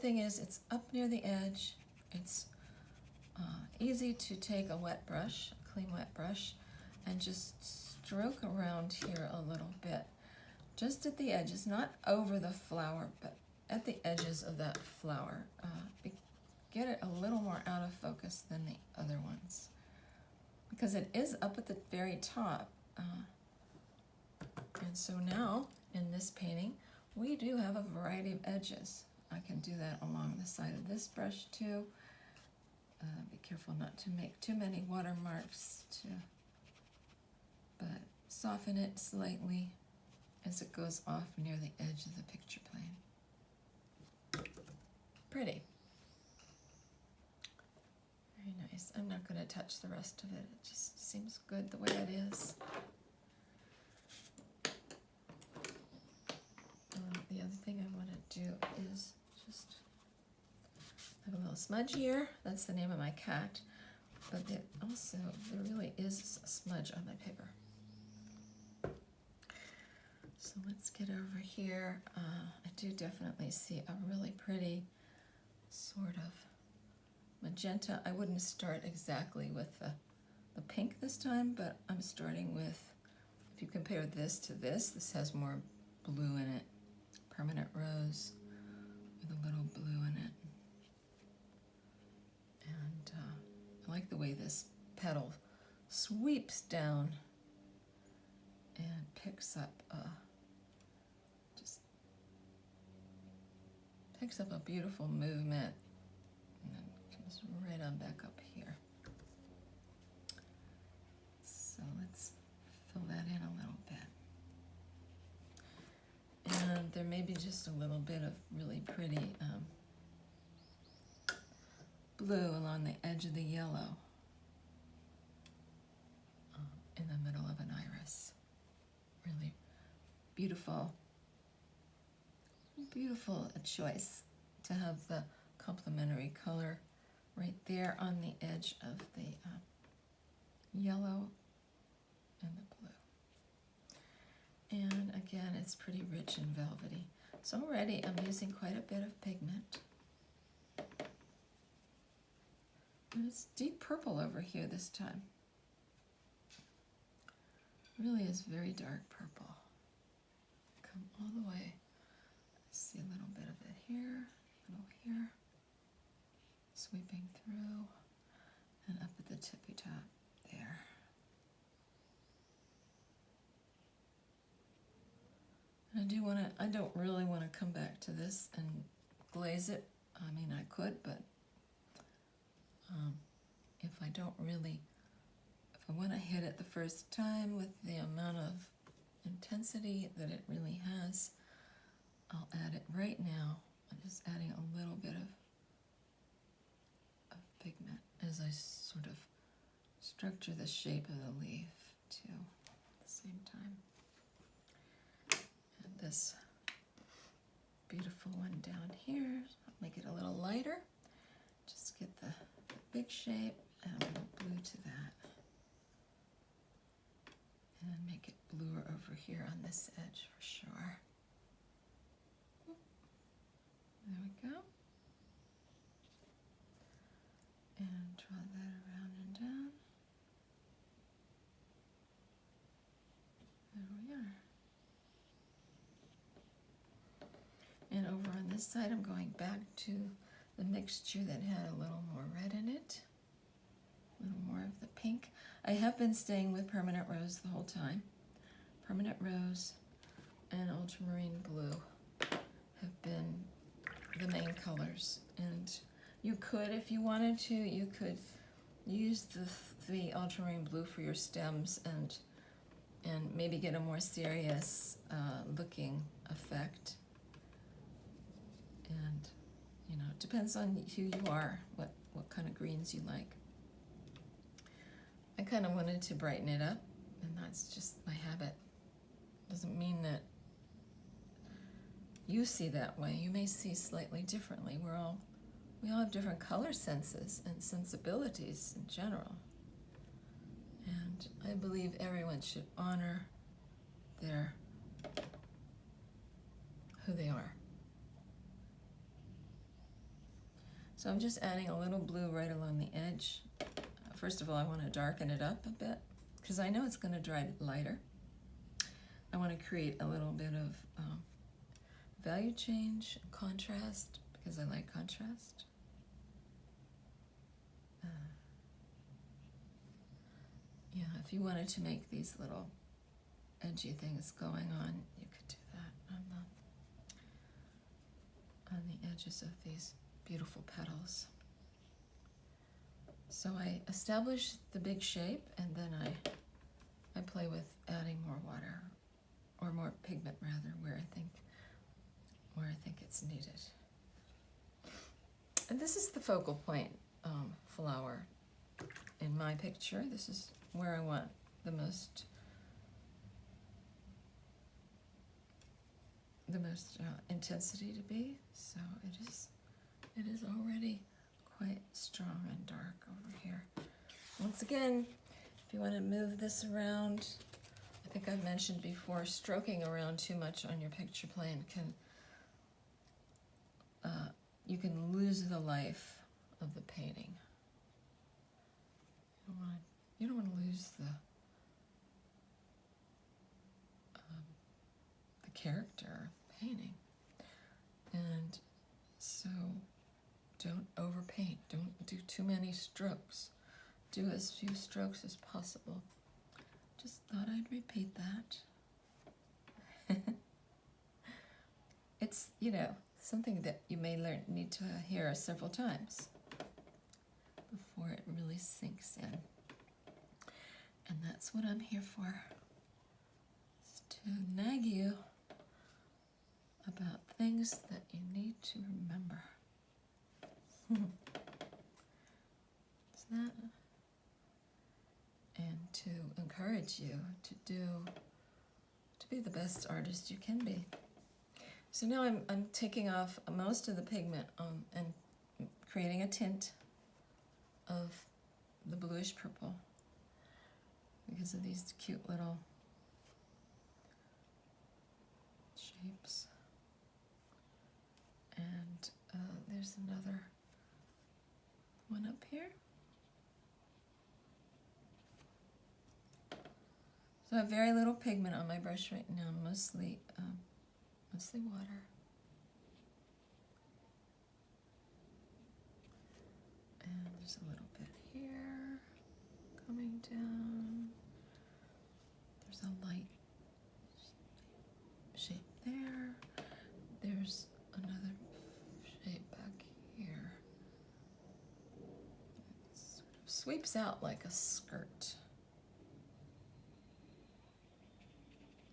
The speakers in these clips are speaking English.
thing is it's up near the edge. It's easy to take a wet brush, a clean wet brush, and just stroke around here a little bit. Just at the edges, not over the flower, but at the edges of that flower. Get it a little more out of focus than the other ones, because it is up at the very top. And so now, in this painting, we do have a variety of edges. I can do that along the side of this brush too. Be careful not to make too many watermarks, but soften it slightly as it goes off near the edge of the picture plane. Pretty. Very nice. I'm not going to touch the rest of it. It just seems good the way it is. The other thing I want to do is just have a little smudge here. That's the name of my cat. But there really is a smudge on my paper. So let's get over here. I do definitely see a really pretty sort of magenta. I wouldn't start exactly with the pink this time, but I'm starting with, if you compare this to this has more blue in it. Permanent rose with a little blue in it. And I like the way this petal sweeps down and picks up a beautiful movement, and then comes right on back up here. So let's fill that in a little bit. And there may be just a little bit of really pretty blue along the edge of the yellow in the middle of an iris. Really beautiful choice to have the complementary color right there on the edge of the yellow and the blue. And again, it's pretty rich and velvety. So already I'm using quite a bit of pigment. And it's deep purple over here this time. It really is very dark purple. Come all the way. See a little bit of it here, a little here, sweeping through, and up at the tippy top there. And I don't really want to come back to this and glaze it. I mean, I could, but if I want to hit it the first time with the amount of intensity that it really has, I'll add it right now. I'm just adding a little bit of pigment as I sort of structure the shape of the leaf too at the same time. And this beautiful one down here, I'll make it a little lighter. Just get the big shape, add a little blue to that. And then make it bluer over here on this edge for sure. There we go. And draw that around and down. There we are. And over on this side, I'm going back to the mixture that had a little more red in it. A little more of the pink. I have been staying with permanent rose the whole time. Permanent rose and ultramarine blue have been the main colors, and you could, if you wanted to, you could use the ultramarine blue for your stems and maybe get a more serious looking effect. And it depends on who you are, what kind of greens you like. I kind of wanted to brighten it up, and that's just my habit. Doesn't mean that you see that way. You may see slightly differently. We all have different color senses and sensibilities in general. And I believe everyone should honor who they are. So I'm just adding a little blue right along the edge. First of all, I want to darken it up a bit because I know it's going to dry lighter. I want to create a little bit of value change, contrast, because I like contrast. Yeah, if you wanted to make these little edgy things going on, you could do that on the edges of these beautiful petals. So I establish the big shape, and then I play with adding more water, or more pigment rather, where I think it's needed. And this is the focal point flower in my picture. This is where I want the most intensity to be. So it is already quite strong and dark over here. Once again, if you want to move this around, I think I've mentioned before, stroking around too much on your picture plane can you can lose the life of the painting. You don't want to lose the character of the painting, and so don't overpaint. Don't do too many strokes. Do as few strokes as possible. Just thought I'd repeat that. It's, something that you may need to hear several times before it really sinks in. And that's what I'm here for, is to nag you about things that you need to remember. Is that? And to encourage you to be the best artist you can be. So now I'm taking off most of the pigment and creating a tint of the bluish purple because of these cute little shapes. And there's another one up here. So I have very little pigment on my brush right now, mostly water. And there's a little bit here coming down. There's a light shape there. There's another shape back here. It sort of sweeps out like a skirt.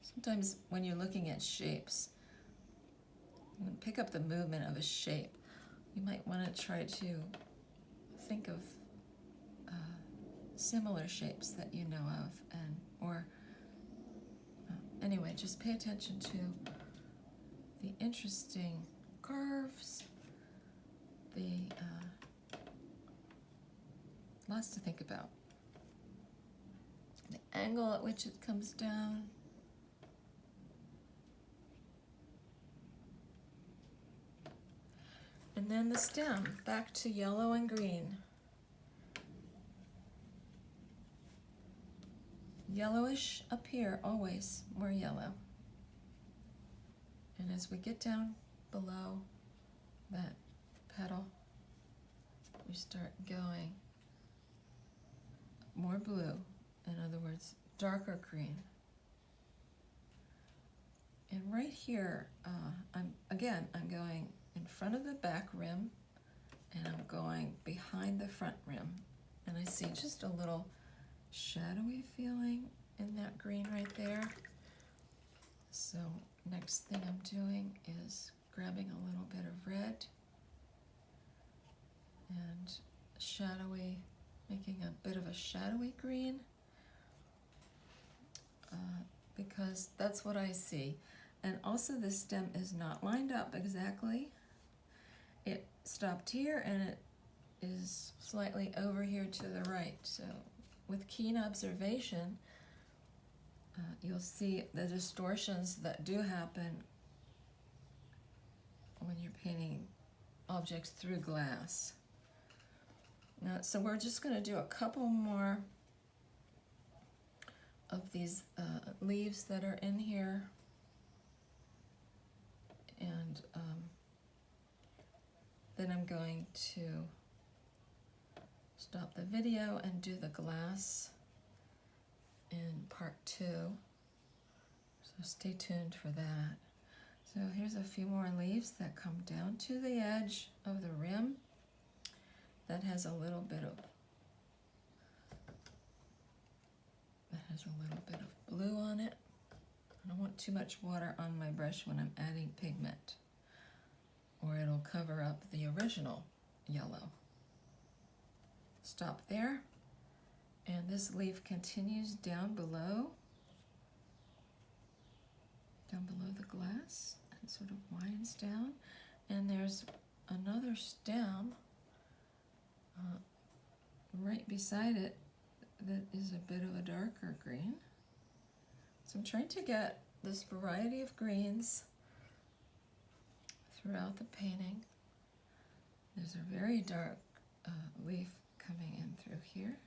Sometimes when you're looking at shapes, you pick up the movement of a shape. You might want to try to think of similar shapes that you know of, anyway, just pay attention to the interesting curves, the lots to think about. The angle at which it comes down. And then the stem, back to yellow and green. Yellowish up here, always more yellow. And as we get down below that petal, we start going more blue, in other words, darker green. And right here, I'm going in front of the back rim, and I'm going behind the front rim. And I see just a little shadowy feeling in that green right there. So next thing I'm doing is grabbing a little bit of red and shadowy, making a bit of a shadowy green, because that's what I see. And also this stem is not lined up exactly. It stopped here and it is slightly over here to the right. So with keen observation, you'll see the distortions that do happen when you're painting objects through glass. Now, so we're just going to do a couple more of these leaves that are in here, and then I'm going to stop the video and do the glass in part 2, so stay tuned for that. So here's a few more leaves that come down to the edge of the rim that has a little bit of blue on it. I don't want too much water on my brush when I'm adding pigment, or it'll cover up the original yellow. Stop there, and this leaf continues down below the glass, and sort of winds down, and there's another stem right beside it that is a bit of a darker green. So I'm trying to get this variety of greens throughout the painting. There's a very dark leaf coming in through here.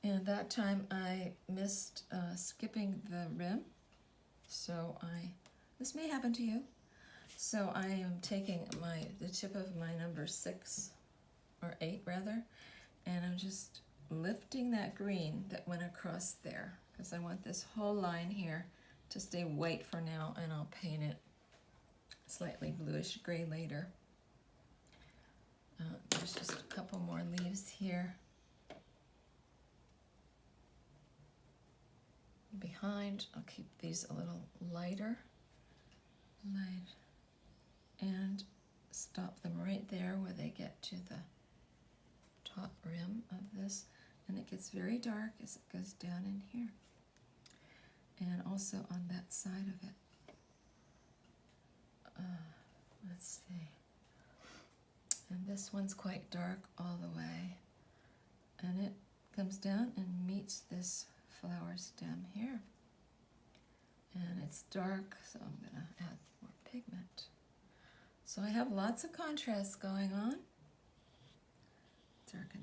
And that time I missed skipping the rim, so this may happen to you. So I am taking the tip of my number 6, or 8 rather, and I'm just lifting that green that went across there, because I want this whole line here to stay white for now, and I'll paint it slightly bluish gray later. There's just a couple more leaves here. Behind, I'll keep these a little lighter, and stop them right there where they get to the top rim of this, and it gets very dark as it goes down in here, and also on that side of it. Let's see, and this one's quite dark all the way, and it comes down and meets this flower stem here, and it's dark, so I'm gonna add more pigment. So I have lots of contrast going on. Darken